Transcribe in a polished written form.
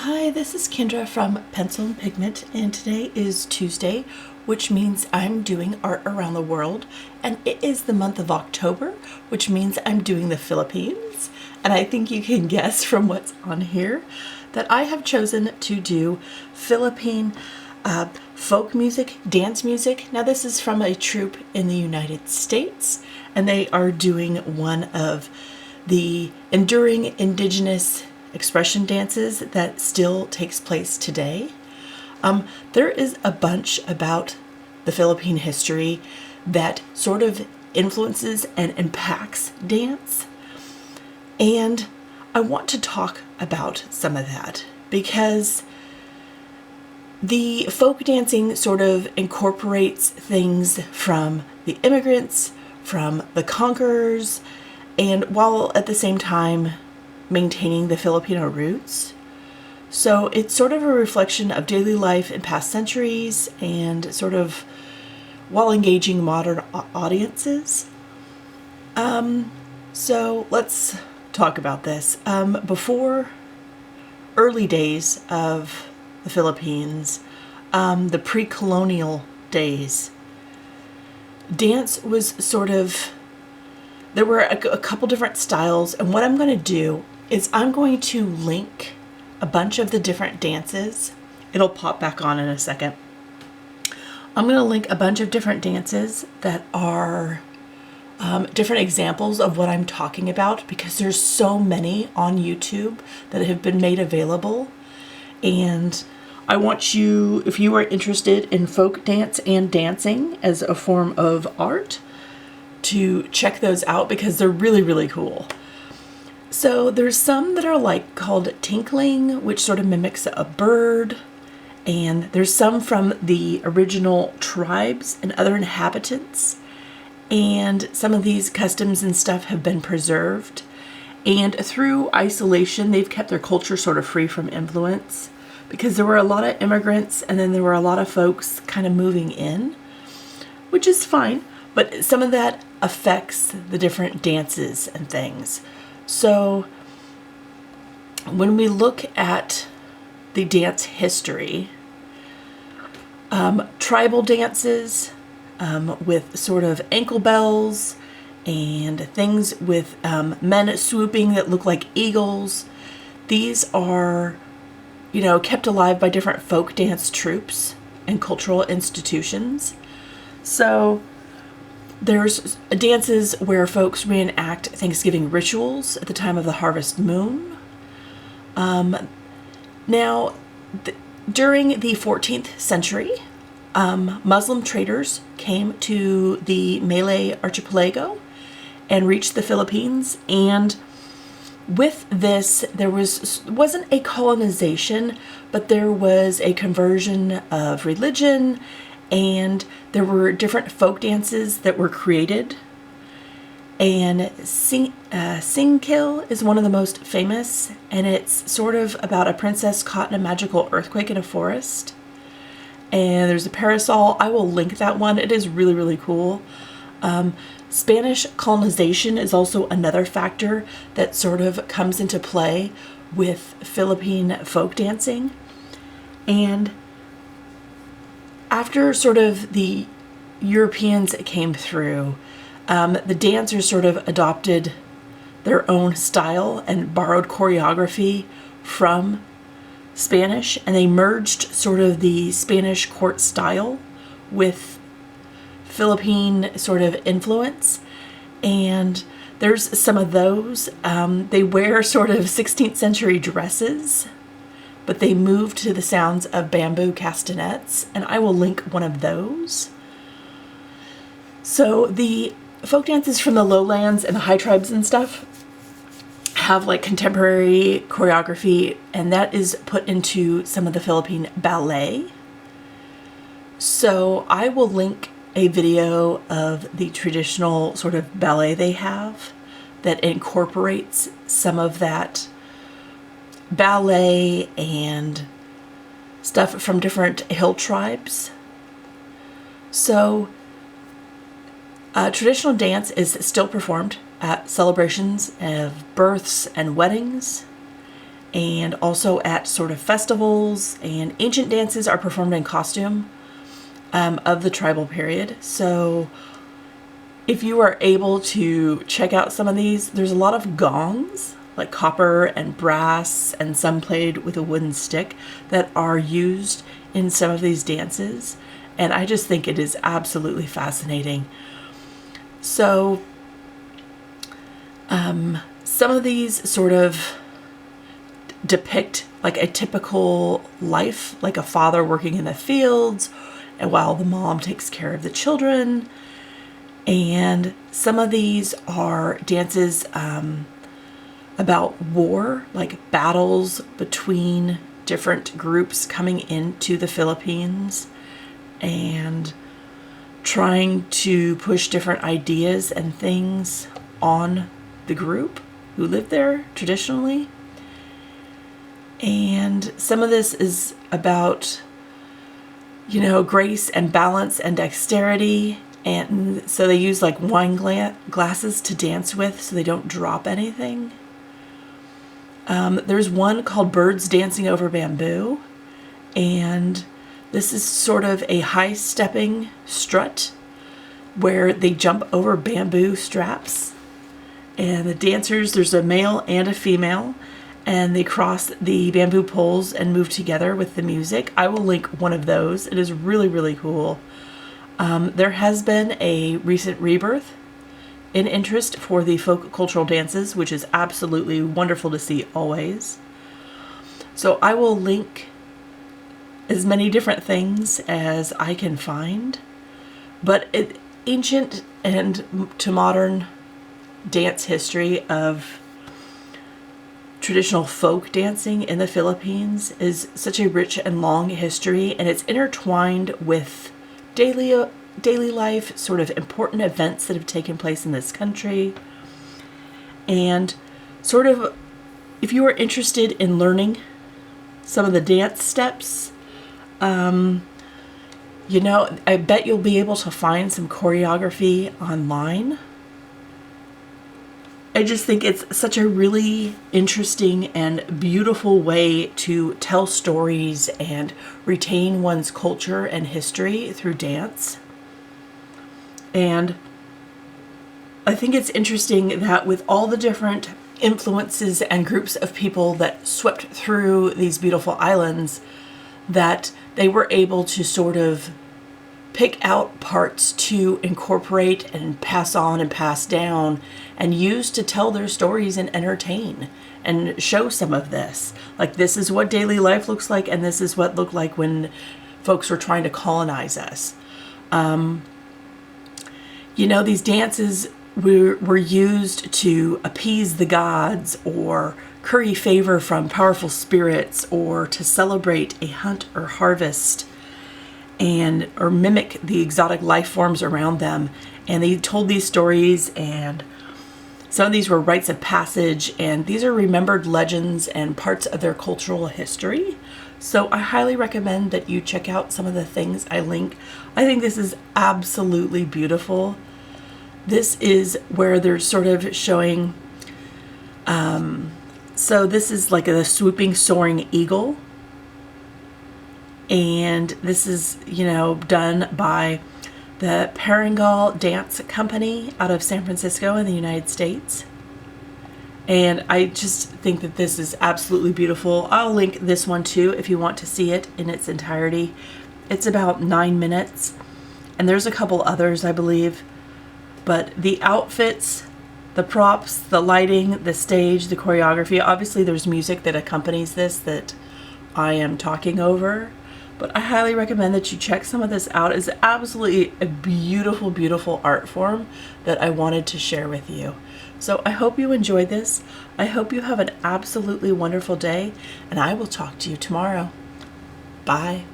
Hi, this is Kendra from Pencil and Pigment, and today is Tuesday, which means I'm doing art around the world, and it is the month of October, which means I'm doing the Philippines. And I think you can guess from what's on here that I have chosen to do Philippine folk music, dance music. Now this is from a troupe in the United States, and they are doing one of the enduring indigenous expression dances that still takes place today. There is a bunch about the Philippine history that sort of influences and impacts dance. And I want to talk about some of that because the folk dancing sort of incorporates things from the immigrants, from the conquerors, and while at the same time maintaining the Filipino roots. So it's sort of a reflection of daily life in past centuries and sort of while engaging modern audiences. So let's talk about this. Before early days of the Philippines, the pre-colonial days, dance was sort of, there were a couple different styles, and what I'm going to do is I'm going to link a bunch of the different dances. It'll pop back on in a second. I'm going to link a bunch of different dances that are different examples of what I'm talking about, because there's so many on YouTube that have been made available. And I want you, if you are interested in folk dance and dancing as a form of art, to check those out because they're really, really cool. So there's some that are like called tinkling, which sort of mimics a bird. And there's some from the original tribes and other inhabitants. And some of these customs and stuff have been preserved. And through isolation, they've kept their culture sort of free from influence because there were a lot of immigrants and then there were a lot of folks kind of moving in, which is fine. But some of that affects the different dances and things. So when we look at the dance history, tribal dances with sort of ankle bells and things with men swooping that look like eagles, these are, kept alive by different folk dance troupes and cultural institutions. So there's dances where folks reenact Thanksgiving rituals at the time of the harvest moon. During the 14th century, Muslim traders came to the Malay archipelago and reached the Philippines. And with this, there wasn't a colonization, but there was a conversion of religion, and there were different folk dances that were created. And Singkil is one of the most famous, and it's sort of about a princess caught in a magical earthquake in a forest. And there's a parasol. I will link that one. It is really, really cool. Spanish colonization is also another factor that sort of comes into play with Philippine folk dancing. And after sort of the Europeans came through, the dancers sort of adopted their own style and borrowed choreography from Spanish, and they merged sort of the Spanish court style with Philippine sort of influence. And there's some of those. They wear sort of 16th century dresses, but they moved to the sounds of bamboo castanets, and I will link one of those. So the folk dances from the lowlands and the high tribes and stuff have like contemporary choreography, and that is put into some of the Philippine ballet. So I will link a video of the traditional sort of ballet they have that incorporates some of that ballet and stuff from different hill tribes. So traditional dance is still performed at celebrations of births and weddings, and also at sort of festivals, and ancient dances are performed in costume of the tribal period. So if you are able to check out some of these, there's a lot of gongs, like copper and brass, and some played with a wooden stick, that are used in some of these dances. And I just think it is absolutely fascinating. So some of these sort of depict like a typical life, like a father working in the fields, and while the mom takes care of the children. And some of these are dances about war, like battles between different groups coming into the Philippines and trying to push different ideas and things on the group who live there traditionally. And some of this is about, you know, grace and balance and dexterity. And so they use like wine glasses to dance with so they don't drop anything. There's one called Birds Dancing Over Bamboo. And this is sort of a high stepping strut where they jump over bamboo straps. And the dancers, there's a male and a female, and they cross the bamboo poles and move together with the music. I will link one of those. It is really, really cool. There has been a recent rebirth in interest for the folk cultural dances, which is absolutely wonderful to see always. So I will link as many different things as I can find. But ancient and to modern dance history of traditional folk dancing in the Philippines is such a rich and long history, and it's intertwined with daily life, sort of important events that have taken place in this country. And sort of, if you are interested in learning some of the dance steps, you know, I bet you'll be able to find some choreography online. I just think it's such a really interesting and beautiful way to tell stories and retain one's culture and history through dance. And I think it's interesting that with all the different influences and groups of people that swept through these beautiful islands, that they were able to sort of pick out parts to incorporate and pass on and pass down and use to tell their stories and entertain and show some of this. Like, this is what daily life looks like, and this is what it looked like when folks were trying to colonize us. You know, these dances were used to appease the gods or curry favor from powerful spirits or to celebrate a hunt or harvest and or mimic the exotic life forms around them. And they told these stories, and some of these were rites of passage, and these are remembered legends and parts of their cultural history. So I highly recommend that you check out some of the things I link. I think this is absolutely beautiful. This is where they're sort of showing, so this is like a swooping, soaring eagle. And this is, you know, done by the Parangal Dance Company out of San Francisco in the United States. And I just think that this is absolutely beautiful. I'll link this one too if you want to see it in its entirety. It's about 9 minutes, and there's a couple others, I believe. But the outfits, the props, the lighting, the stage, the choreography, obviously there's music that accompanies this that I am talking over. But I highly recommend that you check some of this out. It's absolutely a beautiful, beautiful art form that I wanted to share with you. So I hope you enjoyed this. I hope you have an absolutely wonderful day, and I will talk to you tomorrow. Bye.